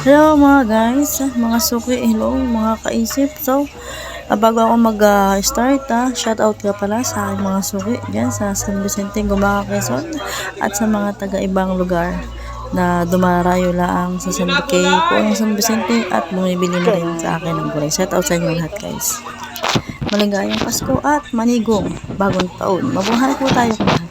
Hello mga guys, mga suki, hello mga kaisip. So, bago ako mag-start, shout out ka pala sa aking mga suki dyan sa San Vicente, Gumaca, Quezon at sa mga taga-ibang lugar na dumarayo lang sa San Vicente po ng San Vicente at bumibili na rin sa akin ng gulay. Shout out sa inyo lahat guys. Maligayang Pasko at manigong bagong taon. Mabuhay po tayo lahat.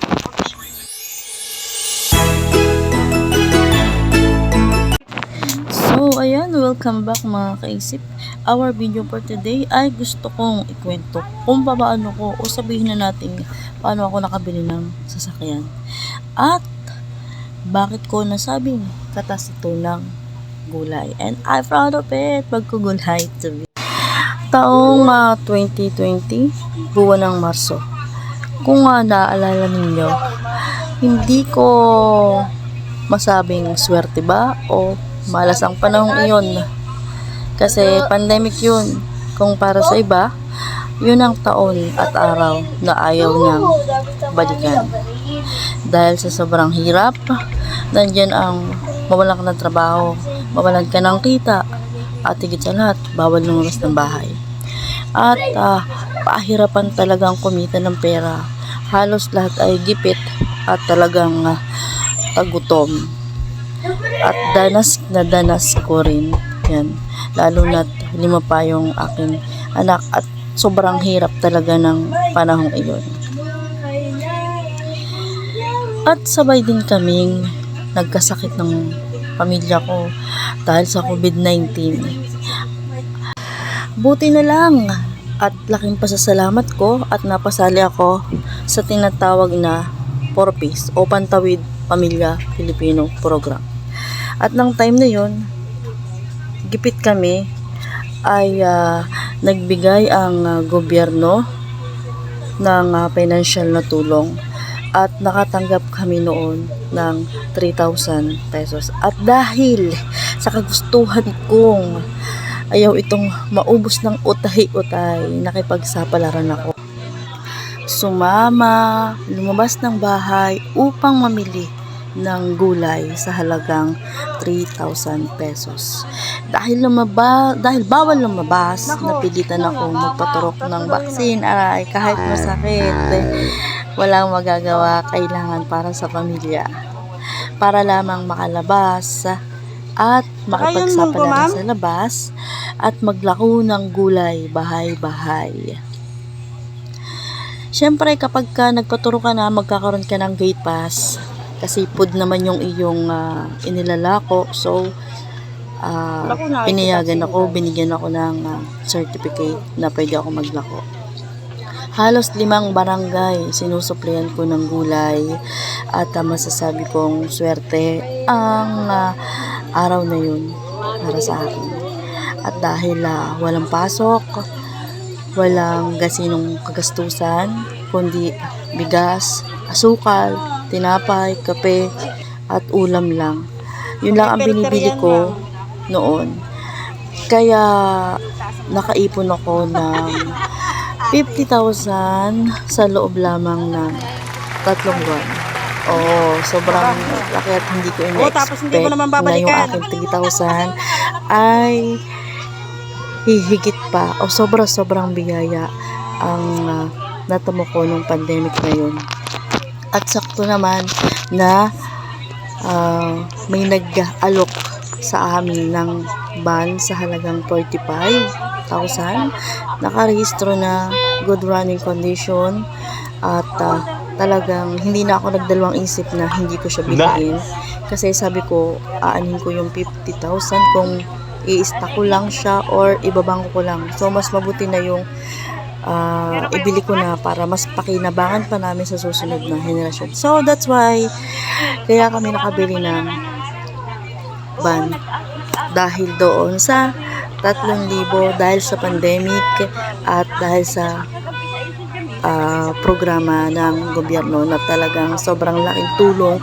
So, ayan, welcome back mga kaisip. Our video for today ay gusto kong ikwento kung paano ko o sabihin na natin paano ako nakabili ng sasakyan. At bakit ko nasabing katas ito ng gulay. And I'm proud of it, magkugulay to be. Taong 2020, buwan ng Marso. Kung naaalala ninyo, hindi ko masabing swerte ba o malas ang panahong iyon kasi pandemic yun. Kung para sa iba, yun ang taon at araw na ayaw niyang balikan dahil sa sobrang hirap. Nandyan ang mawalan ka ng trabaho, mawalan ka ng kita, at higit sa lahat bawal lumabas ng bahay at pahirapan talagang kumita ng pera. Halos lahat ay gipit at talagang tagutom. At danas na danas ko rin yan, lalo na't 5 pa yung aking anak at sobrang hirap talaga ng panahong iyon. At sabay din kaming nagkasakit ng pamilya ko dahil sa COVID-19. Buti na lang at laking pasasalamat ko at napasali ako sa tinatawag na PORPIS o Pantawid Pamilya Pilipino Program. At nang time na yun, gipit kami, ay nagbigay ang gobyerno ng financial na tulong at nakatanggap kami noon ng 3,000 pesos. At dahil sa kagustuhan kong ayaw itong maubos ng utay-utay, nakipagsapalaran ako. Sumama, lumabas ng bahay upang mamili ng gulay sa halagang 3,000 pesos. Dahil bawal lumabas, napilitan akong magpaturok ng vaccine. Aray, kahit masakit, walang magagawa, kailangan para sa pamilya. Para lamang makalabas at makipagsapalaran sa labas at maglako ng gulay bahay-bahay. Siyempre, kapag nagpaturo ka na, magkakaroon ka ng gate pass. Kasi food naman yung iyong inilalako. So, pinayagan ako, binigyan ako ng certificate na pwede ako maglako. Halos 5 barangay sinusuplian ko ng gulay at masasabi kong swerte ang araw na yun para sa akin. At dahil walang pasok, walang gasinong kagastusan, kundi bigas, asukal, tinapay, kape, at ulam lang. Yun lang ang binibili ko noon. Kaya nakaipon ako ng 50,000 sa loob lamang ng 3 buwan. Sobrang laki at hindi ko ina-expect na yung aking 3,000 ay hihigit pa o sobrang biyaya ang natamo ko nung pandemic na yun. At sakto naman na may nag-alok sa amin ng ban sa halagang 45,000. Nakarehistro na, good running condition, at talagang hindi na ako nagdalawang isip na hindi ko siya bilhin. Kasi sabi ko, aanin ko yung 50,000 kung i-stack ko lang siya or ibabangko ko lang. So, mas mabuti na yung ibili ko na para mas pakinabangan pa namin sa susunod na henerasyon. So, that's why kaya kami nakabili ng van dahil doon sa 3,000 dahil sa pandemic at dahil sa programa ng gobyerno na talagang sobrang laking tulong,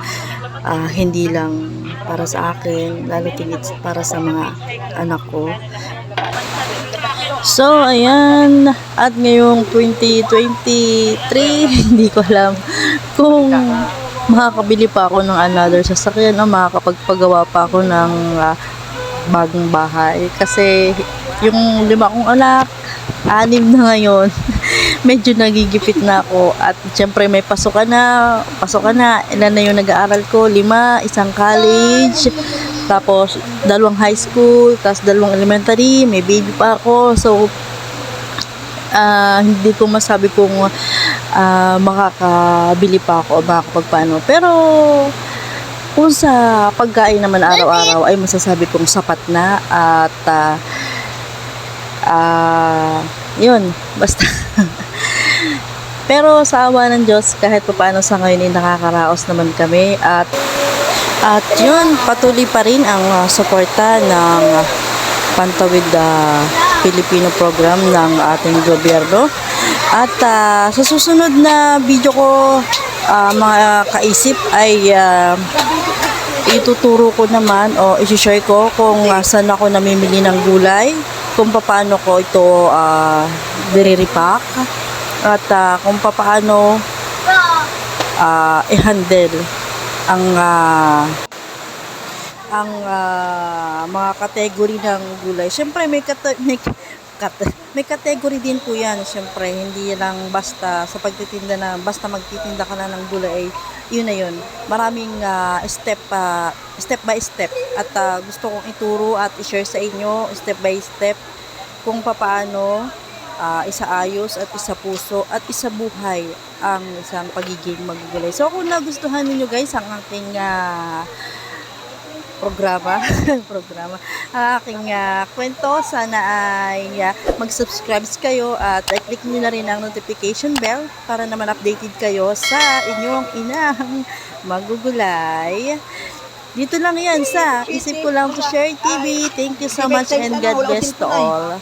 hindi lang para sa akin, lalo tigit para sa mga anak ko. So, ayan. At ngayong 2023, hindi ko alam kung makakabili pa ako ng another sasakyan o makakapagpagawa pa ako ng bagong bahay. Kasi yung 5 kong anak, 6 na ngayon. Medyo nagigipit na ako. At syempre may pasokan na. Ilan na yung nag-aaral ko? 5, isang college. Tapos 2 high school. Tapos 2 elementary. May baby pa ako. So, hindi ko masabi kung makakabili pa ako o makakapagpaano. Pero, kung sa pagkain naman araw-araw ay masasabi kong sapat na at yun, basta. Pero sa awa ng Diyos, kahit pa paano sa ngayon ay nakakaraos naman kami at yun, patuloy pa rin ang suporta ng Pantawid Filipino program ng ating gobyerno. At sa susunod na video ko, mga kaisip ay ituturo ko naman o isi-share ko kung saan ako namimili ng gulay, kung paano ko ito dire-repack at kung paano i-handle ang mga category ng gulay. Siyempre may category din po yan. Siyempre hindi lang basta sa pagtitinda na basta magtitinda ka na ng gulay ay yun na yun. Maraming step by step at gusto kong ituro at i-share sa inyo step by step kung paano isaayos at isapuso at isabuhay ang isang pagiging magugulay. So kung nagustuhan niyo guys ang aking programa aking kwento, sana ay mag-subscribe kayo at i-click nyo na rin ang notification bell para naman updated kayo sa inyong inang magugulay. Dito lang yan sa Isip Ko Lang to Share TV. Thank you so much and God bless to all.